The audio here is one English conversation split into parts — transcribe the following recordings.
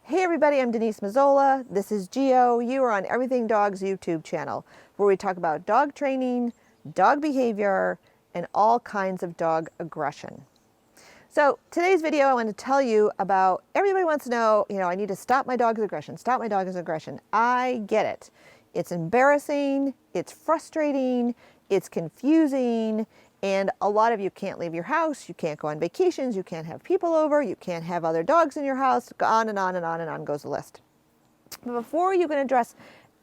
Hey everybody, I'm Denise Mazzola. This is Geo. You are on Everything Dogs YouTube channel, where we talk about dog training, dog behavior, and all kinds of dog aggression. So today's video, I want to tell you about, everybody wants to know, I need to stop my dog's aggression, stop my dog's aggression. I get it. It's embarrassing, it's frustrating, it's confusing, and a lot of you can't leave your house, you can't go on vacations, you can't have people over, you can't have other dogs in your house, on and on and on and on goes the list. But before you can address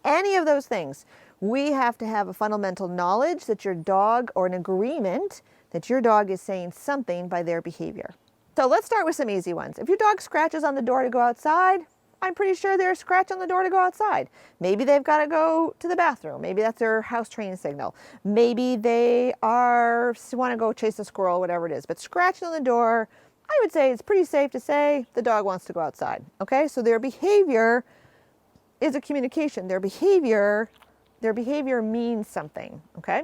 any of those things, we have to have a fundamental knowledge that your dog, or an agreement that your dog is saying something by their behavior. So let's start with some easy ones. If your dog scratches on the door to go outside, I'm pretty sure they're scratching on the door to go outside. Maybe they've got to go to the bathroom. Maybe that's their house training signal. Maybe they want to go chase a squirrel, whatever it is. But scratching on the door, I would say it's pretty safe to say the dog wants to go outside. Okay, so their behavior is a communication. Their behavior means something. Okay.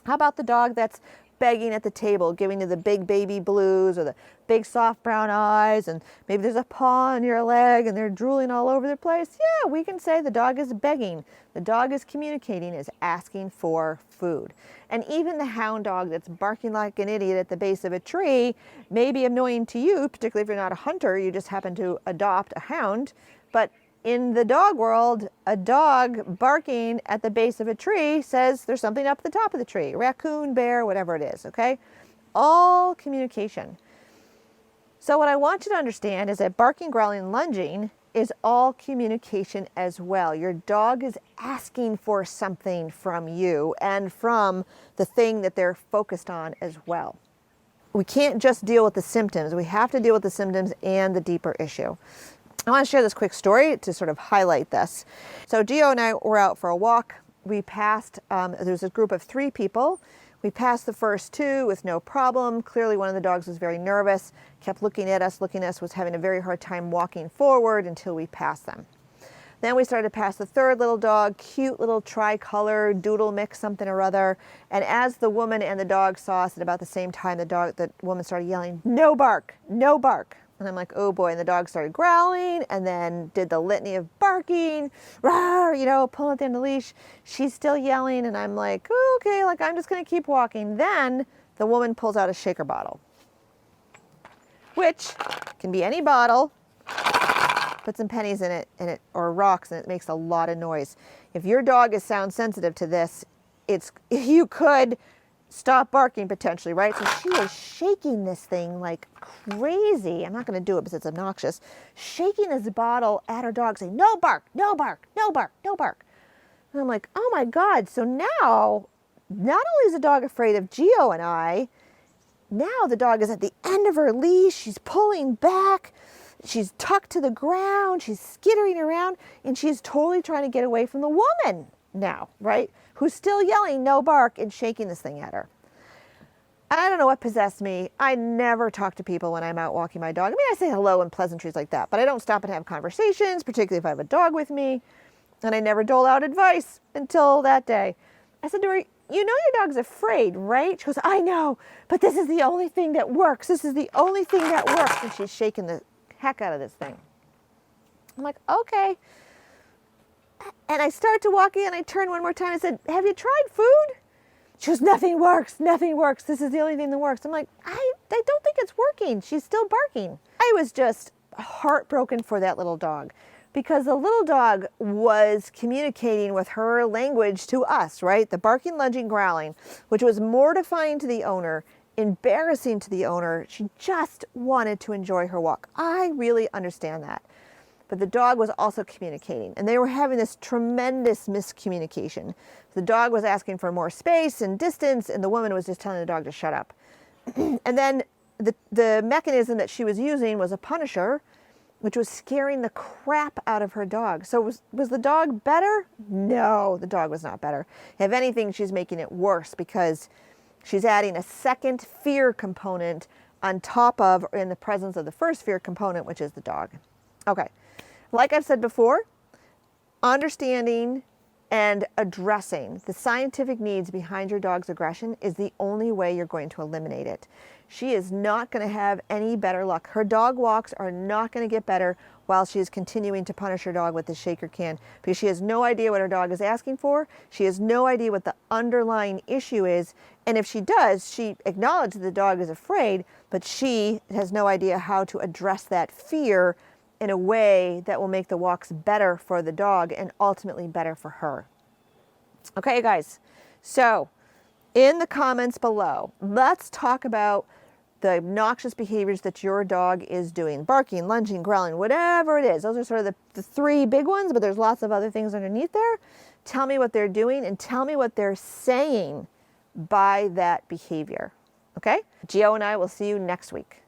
How about the dog that's begging at the table, giving you the big baby blues or the big soft brown eyes, and maybe there's a paw on your leg and they're drooling all over the place? Yeah, we can say the dog is begging. The dog is communicating, is asking for food. And even the hound dog that's barking like an idiot at the base of a tree may be annoying to you, particularly if you're not a hunter, you just happen to adopt a hound. But in the dog world, a dog barking at the base of a tree says there's something up at the top of the tree, raccoon, bear, whatever it is, okay? All communication. So what I want you to understand is that barking, growling, lunging is all communication as well. Your dog is asking for something from you and from the thing that they're focused on as well. We can't just deal with the symptoms. We have to deal with the symptoms and the deeper issue. I want to share this quick story to sort of highlight this. So Gio and I were out for a walk. We passed, there was a group of 3 people. We passed the first 2 with no problem. Clearly one of the dogs was very nervous, kept looking at us, was having a very hard time walking forward until we passed them. Then we started to pass the 3rd little dog, cute little tricolor, doodle mix, something or other. And as the woman and the dog saw us at about the same time, the woman started yelling, "No bark, no bark." And I'm like, oh boy, and the dog started growling and then did the litany of barking, rawr, pulling at the end of the leash. She's still yelling and I'm like, oh, okay, I'm just gonna keep walking. Then the woman pulls out a shaker bottle, which can be any bottle, put some pennies in it or rocks, and it makes a lot of noise. If your dog is sound sensitive to this, you could stop barking potentially, right? So she was shaking this thing like crazy. I'm not going to do it because it's obnoxious. Shaking this bottle at her dog, saying, "No bark, no bark, no bark, no bark." And I'm like, oh my God. So now, not only is the dog afraid of Gio and I, now the dog is at the end of her leash. She's pulling back. She's tucked to the ground. She's skittering around, and she's totally trying to get away from the woman now, right? Who's still yelling, "No bark," and shaking this thing at her. I don't know what possessed me. I never talk to people when I'm out walking my dog. I mean, I say hello and pleasantries like that, but I don't stop and have conversations, particularly if I have a dog with me. And I never dole out advice until that day. I said to her, "You know your dog's afraid, right?" She goes, "I know, but this is the only thing that works. This is the only thing that works." And she's shaking the heck out of this thing. I'm like, okay. And I start to walk in, I turn one more time and said, "Have you tried food?" She goes, "Nothing works, nothing works. This is the only thing that works." I'm like, I don't think it's working. She's still barking. I was just heartbroken for that little dog because the little dog was communicating with her language to us, right? The barking, lunging, growling, which was mortifying to the owner, embarrassing to the owner. She just wanted to enjoy her walk. I really understand that. But the dog was also communicating, and they were having this tremendous miscommunication. The dog was asking for more space and distance, and the woman was just telling the dog to shut up. And then the mechanism that she was using was a punisher, which was scaring the crap out of her dog. So was the dog better? No, the dog was not better. If anything, she's making it worse because she's adding a second fear component on top of, or in the presence of the first fear component, which is the dog. Okay. Like I've said before, understanding And addressing the scientific needs behind your dog's aggression is the only way you're going to eliminate it. She is not going to have any better luck. Her dog walks are not going to get better while she is continuing to punish her dog with the shaker can, because she has no idea what her dog is asking for. She has no idea what the underlying issue is. And if she does, she acknowledges the dog is afraid, but she has no idea how to address that fear in a way that will make the walks better for the dog and ultimately better for her. Okay, guys, so in the comments below, let's talk about the obnoxious behaviors that your dog is doing. Barking, lunging, growling, whatever it is. Those are sort of the three big ones, but there's lots of other things underneath there. Tell me what they're doing and tell me what they're saying by that behavior. Okay? Gio and I will see you next week.